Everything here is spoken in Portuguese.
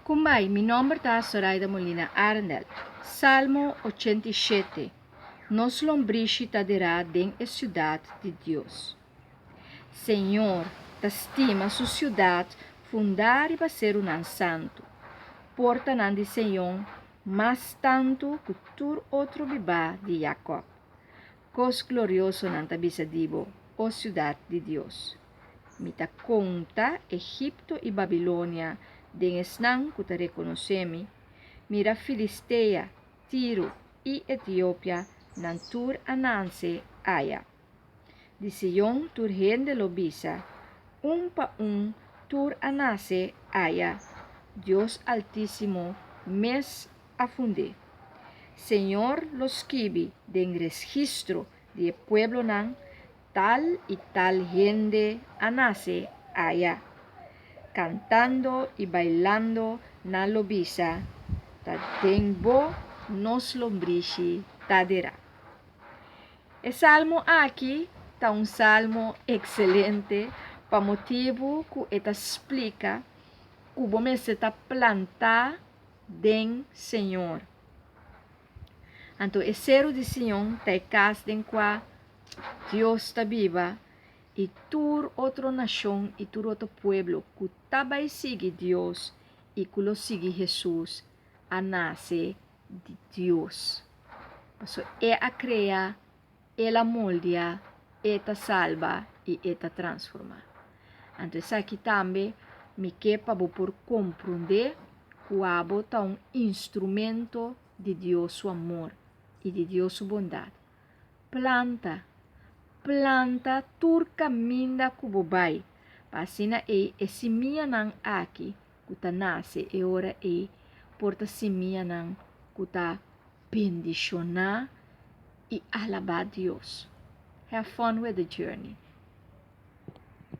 Kumbai, mi nombre está Zoraida Molina Arndel. Salmo 87. Nos lombrice taderá den a ciudad de Dios. Senhor, te estima su ciudad, fundar e ser un santo. Porta nan de Senhor, mas tanto que tur outro bibá de Jacob. Cos glorioso nan tabisa dibo, o ciudad de Dios. Mita conta Egipto e Babilônia, den esnan que te reconocemi, mira Filistea, Tiro e Etiópia, nan tur ananse aya. De Sion tur rende lobisa, pa tur anase aya, Dios Altísimo, mes afunde. Senhor los kibi den registro de pueblo nan, tal y tal gente anase allá, cantando y bailando na lobisa, ta denbo nos lombrici tadera. El salmo aqui está un salmo excelente, pa motivo que eta explica como me se ta plantar den Senhor. Então, o cero de Sion ta casa den qua Dios ta viva e tur outra nação e tur outro pueblo que também sigue Deus e que lo sigue Jesus a nascer de Deus. Então, é a criar, ela molda, ela salva e ela transforma. Então, aqui também me quer para por compreender que o abo é um instrumento de Deus seu amor e de Deus sua bondade. Planta tur caminda kubo bai. Pasina e simia nang aki kuta nase e ora porta simia nang kuta bendiciona e alabar Deus. Have fun with the journey.